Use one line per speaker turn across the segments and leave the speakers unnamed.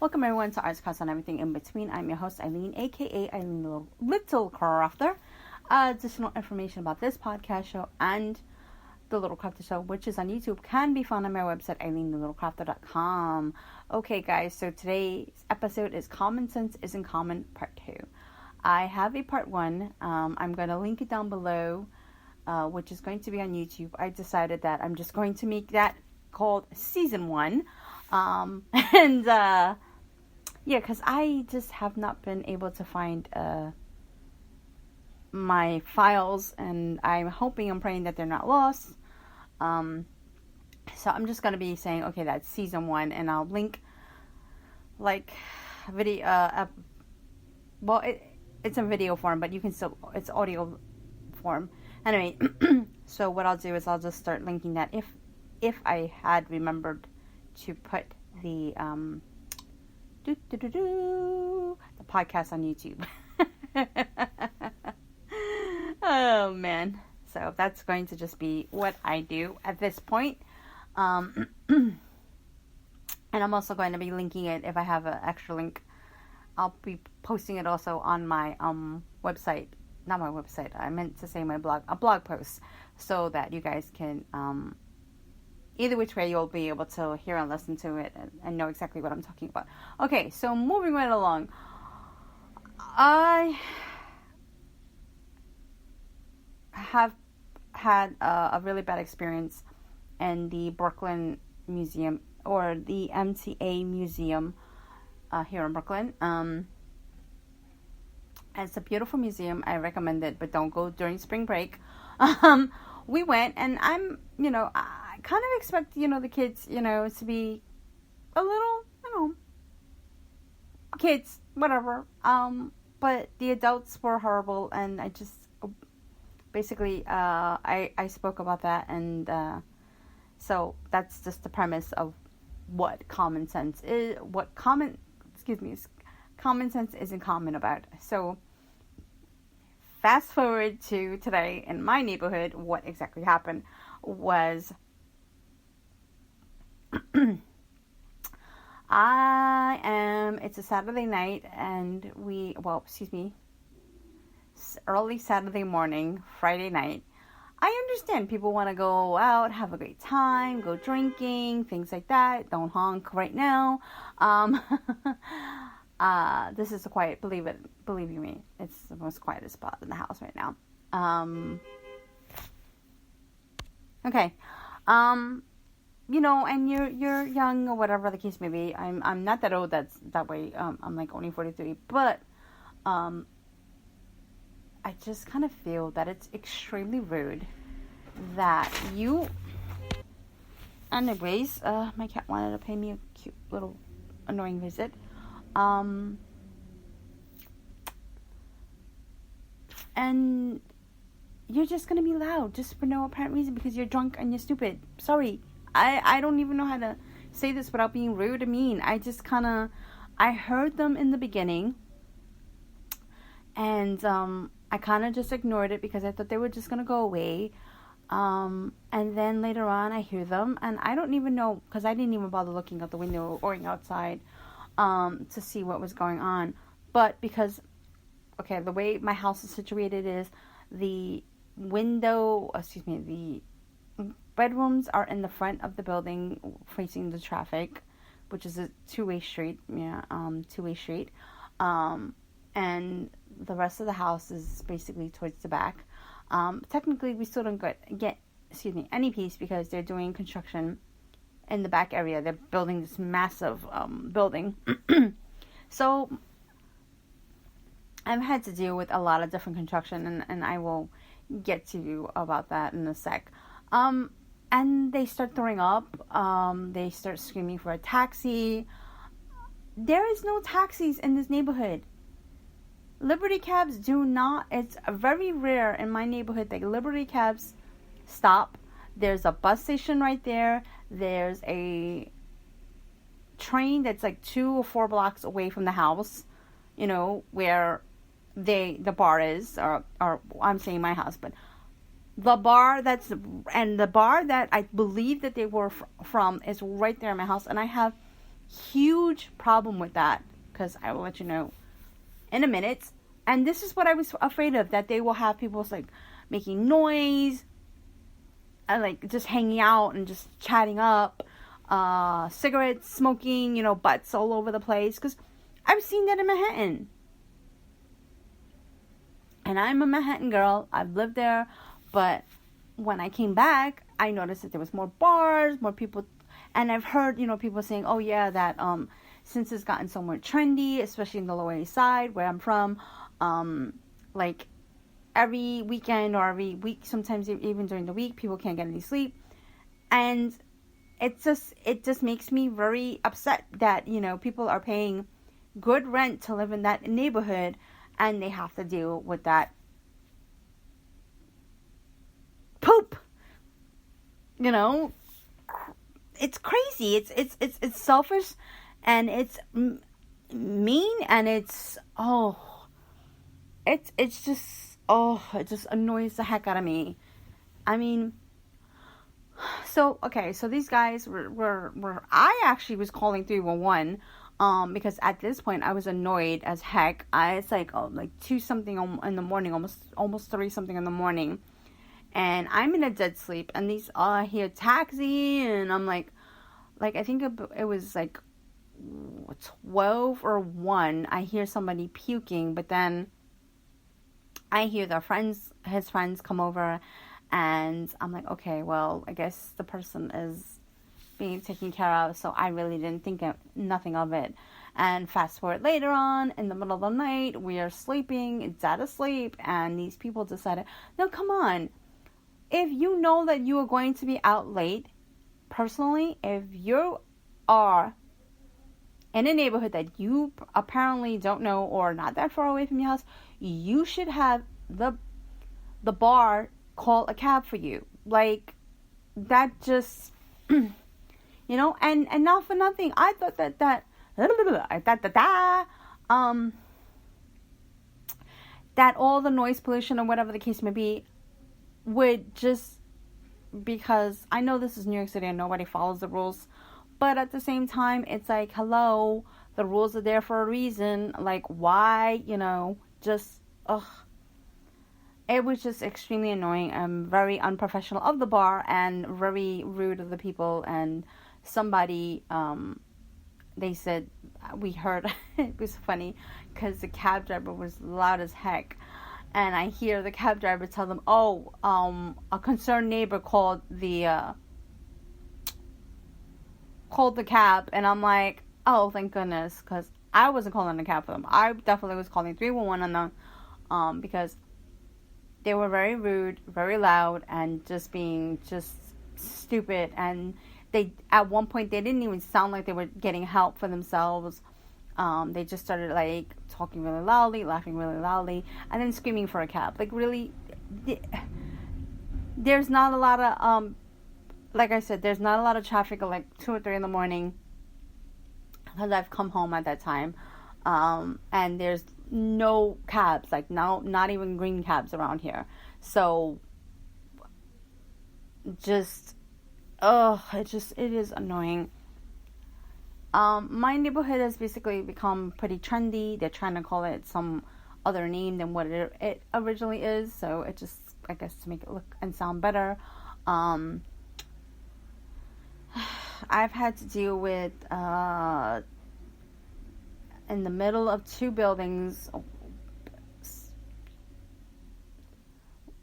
Welcome everyone to Arts Class on Everything in Between. I'm your host Eileen, aka Eileen the Little Crafter. Additional information about this podcast show and the Little Crafter Show, which is on YouTube, can be found on my website, EileenTheLittleCrafter.com. Okay, guys, so today's episode is Common Sense Isn't Common, Part 2. I have a Part 1. I'm going to link it down below, which is going to be on YouTube. I decided that I'm just going to make that called Season 1. Because I just have not been able to find my files, and I'm hoping and praying that they're not lost. So I'm just going to be saying, okay, that's Season 1, and I'll link, like, video, it's in video form, but you can still, it's audio form. Anyway, so what I'll do is I'll just start linking that if I had remembered to put the podcast on YouTube. Oh man, so that's going to just be what I do at this point. And I'm also going to be linking it if I have an extra link. I'll be posting it also on my website. Not my website, I meant to say my blog, a blog post, so that you guys can either which way you'll be able to hear and listen to it and know exactly what I'm talking about. Okay, so moving right along. I have had a really bad experience in the Brooklyn Museum, or the MTA Museum here in Brooklyn. It's a beautiful museum. I recommend it, but don't go during spring break. We went, and I kind of expect, the kids, to be a little, kids, whatever. But the adults were horrible, and I just, basically, I spoke about that, and, so that's just the premise of what common sense is, common sense isn't common about. So, fast forward to today in my neighborhood, what exactly happened was it's a Saturday night, and early Saturday morning, Friday night. I understand people want to go out, have a great time, go drinking, things like that. Don't honk right now. This is a quiet, believe you me, it's the most quietest spot in the house right now. Okay. And you're young or whatever the case may be. I'm not that old, that's that way. I'm like only 43, but I just kind of feel that it's extremely rude that you, anyways, my cat wanted to pay me a cute little annoying visit. And you're just gonna be loud just for no apparent reason because you're drunk and you're stupid. Sorry. I don't even know how to say this without being rude or mean. I heard them in the beginning, and I kind of just ignored it because I thought they were just gonna go away. And then later on I hear them, and I don't even know, because I didn't even bother looking out the window or outside to see what was going on. But because, okay, the way my house is situated is the bedrooms are in the front of the building facing the traffic, which is a two-way street. Two-way street. And the rest of the house is basically towards the back. Technically, we still don't get any peace because they're doing construction in the back area. They're building this massive building. So I've had to deal with a lot of different construction, and I will get to you about that in a sec. And they start throwing up. They start screaming for a taxi. There is no taxis in this neighborhood. Liberty cabs do not. It's very rare in my neighborhood that Liberty cabs stop. There's a bus station right there. There's a train that's like 2 or 4 blocks away from the house, where the bar is, or I'm saying my house, but the bar that I believe that they were from is right there in my house, and I have huge problem with that, because I will let you know in a minute. And this is what I was afraid of, that they will have people like making noise, and like just hanging out and just chatting up, cigarettes, smoking, butts all over the place, because I've seen that in Manhattan. And I'm a Manhattan girl. I've lived there. But when I came back, I noticed that there was more bars, more people. And I've heard, people saying, oh, yeah, that since it's gotten so more trendy, especially in the Lower East Side, where I'm from, like every weekend or every week, sometimes even during the week, people can't get any sleep. And it just makes me very upset that, people are paying good rent to live in that neighborhood, and they have to deal with that poop. It's crazy. It's selfish, and it's mean, and it just annoys the heck out of me. I mean, so these guys were I actually was calling 311. Because at this point I was annoyed as heck. It's like 2 something in the morning, almost 3 something in the morning, and I'm in a dead sleep. And these I hear taxi, and I'm like I think it was like 12 or 1. I hear somebody puking, but then I hear his friends come over, and I'm like, okay, well, I guess the person is being taken care of, so I really didn't think nothing of it. And fast forward later on, in the middle of the night, we are sleeping, dead asleep, and these people decided, no, come on. If you know that you are going to be out late, personally, if you are in a neighborhood that you apparently don't know or not that far away from your house, you should have the bar call a cab for you. Like, that just... and not for nothing, I thought that all the noise pollution or whatever the case may be would just, because I know this is New York City and nobody follows the rules, but at the same time, it's like, hello, the rules are there for a reason. Like, why, just, ugh. It was just extremely annoying and very unprofessional of the bar, and very rude of the people. And somebody, they said, we heard, it was funny, because the cab driver was loud as heck. And I hear the cab driver tell them, a concerned neighbor called the cab. And I'm like, oh, thank goodness, because I wasn't calling the cab for them. I definitely was calling 311 on them, because they were very rude, very loud, and just being just stupid. And they, at one point, they didn't even sound like they were getting help for themselves. They just started like talking really loudly, laughing really loudly, and then screaming for a cab. Like, really, there's not a lot of, like I said, there's not a lot of traffic at like 2 or 3 in the morning, because I've come home at that time. And there's no cabs, like not even green cabs around here. So just, it is annoying. My neighborhood has basically become pretty trendy. They're trying to call it some other name than what it originally is. So it just, I guess, to make it look and sound better. I've had to deal with, in the middle of 2 buildings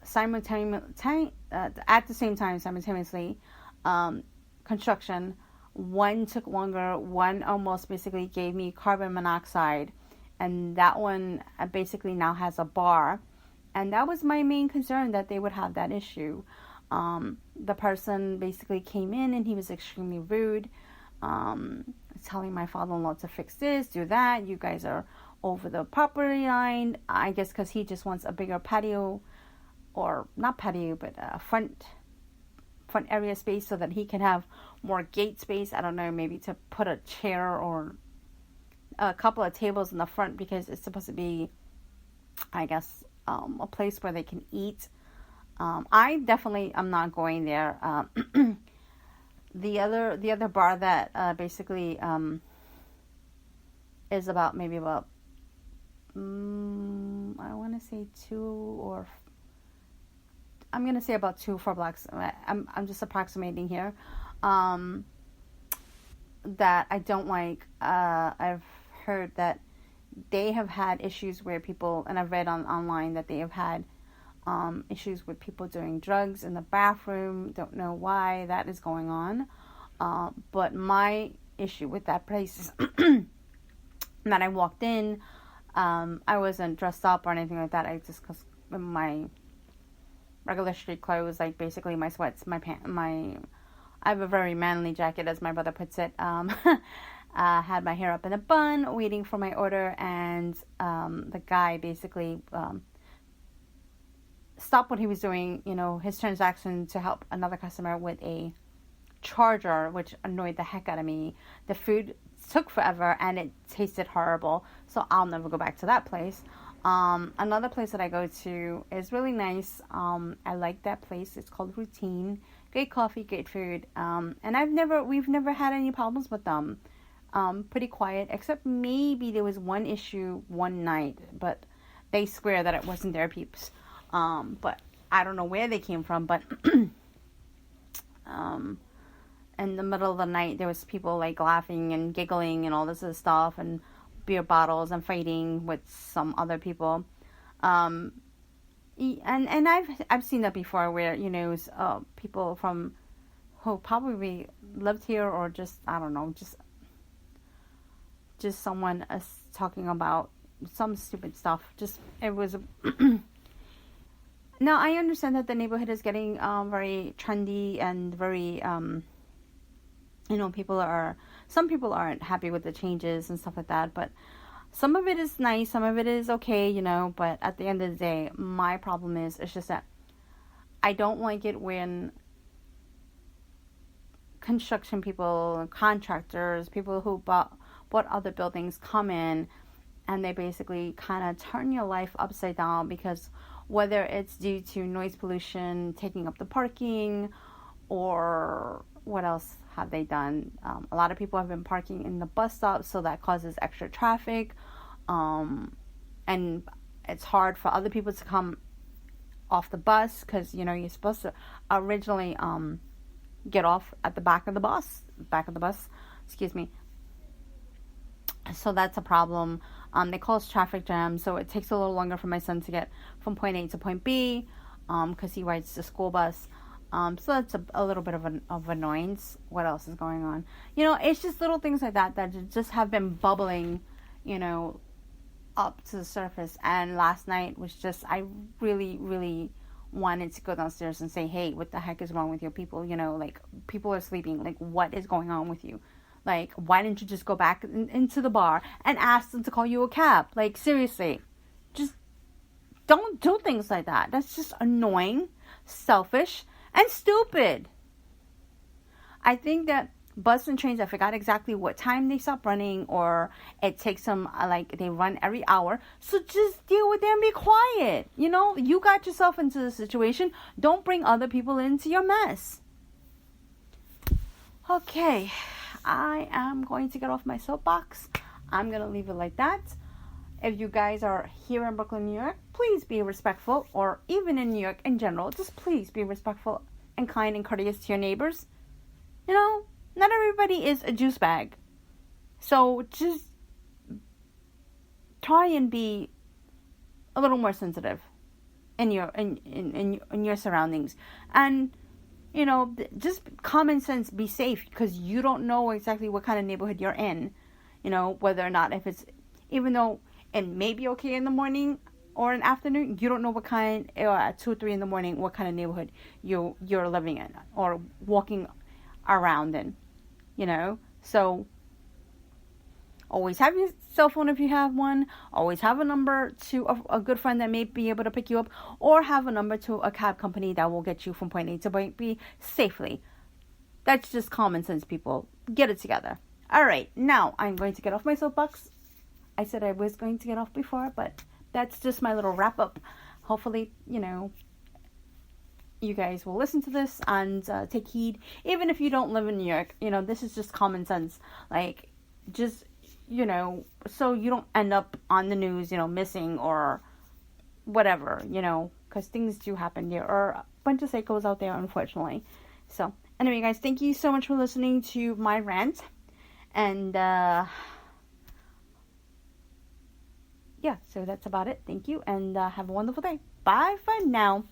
simultaneously, construction. One took longer. One almost basically gave me carbon monoxide, and that one basically now has a bar. And that was my main concern, that they would have that issue. The person basically came in, and he was extremely rude, telling my father-in-law to fix this, do that. You guys are over the property line. I guess because he just wants a bigger patio, or not patio, but a front area space, so that he can have more gate space. I don't know, maybe to put a chair or a couple of tables in the front, because it's supposed to be, I guess, a place where they can eat. I definitely am not going there. the other bar that basically is about maybe about I want to say I'm gonna say about 2 4 blocks. I'm just approximating here. That I don't like. I've heard that they have had issues where people, and I've read online that they have had issues with people doing drugs in the bathroom. Don't know why that is going on. But my issue with that place is that I walked in. I wasn't dressed up or anything like that. I just, cause my regular street clothes, like basically my sweats, my pants, I have a very manly jacket, as my brother puts it. Had my hair up in a bun, waiting for my order, and the guy basically stopped what he was doing, his transaction, to help another customer with a charger, which annoyed the heck out of me. The food took forever and it tasted horrible, so I'll never go back to that place. Another place that I go to is really nice. I like that place. It's called Routine. Great coffee, great food. And we've never had any problems with them. Pretty quiet, except maybe there was one issue one night, but they swear that it wasn't their peeps. But I don't know where they came from, but in the middle of the night, there was people like laughing and giggling and all this other stuff, and beer bottles, and fighting with some other people. And I've seen that before, where people from who probably lived here, or just, I don't know, just someone talking about some stupid stuff. It was now I understand that the neighborhood is getting very trendy and very some people aren't happy with the changes and stuff like that, but some of it is nice, some of it is okay, but at the end of the day, my problem is, it's just that I don't like it when construction people, contractors, people who bought other buildings come in, and they basically kind of turn your life upside down, because whether it's due to noise pollution, taking up the parking, or what else have they done? A lot of people have been parking in the bus stop, so that causes extra traffic. And it's hard for other people to come off the bus, because, you're supposed to originally get off at the back of the bus, excuse me. So that's a problem. They cause traffic jams, so it takes a little longer for my son to get from point A to point B, because he rides the school bus. So that's a little bit of annoyance. What else is going on? It's just little things like that just have been bubbling, up to the surface. And last night was just, I really, really wanted to go downstairs and say, hey, what the heck is wrong with your people? Like, people are sleeping. Like, what is going on with you? Like, why didn't you just go back into the bar and ask them to call you a cab? Like, seriously, just don't do things like that. That's just annoying, selfish, and stupid. I think that bus and trains, I forgot exactly what time they stop running, or it takes them, they run every hour. So just deal with it and be quiet. You got yourself into the situation. Don't bring other people into your mess. Okay, I am going to get off my soapbox. I'm going to leave it like that. If you guys are here in Brooklyn, New York, please be respectful, or even in New York in general, just please be respectful and kind and courteous to your neighbors. Not everybody is a juice bag. So just try and be a little more sensitive in your surroundings. And, just common sense, be safe, because you don't know exactly what kind of neighborhood you're in. Whether or not, if it's, even though it may be okay in the morning or in the afternoon, you don't know what kind, at 2 or 3 in the morning, what kind of neighborhood you're living in or walking around in, So always have your cell phone if you have one. Always have a number to a good friend that may be able to pick you up, or have a number to a cab company that will get you from point A to point B safely. That's just common sense, people. Get it together. All right, now I'm going to get off my soapbox. I said I was going to get off before, but that's just my little wrap up. Hopefully, you guys will listen to this and take heed, even if you don't live in New York. This is just common sense. Like, just, so you don't end up on the news, missing or whatever, because things do happen. There are a bunch of psychos out there, unfortunately. So, anyway, guys, thank you so much for listening to my rant. And, yeah, so that's about it. Thank you, and have a wonderful day. Bye for now.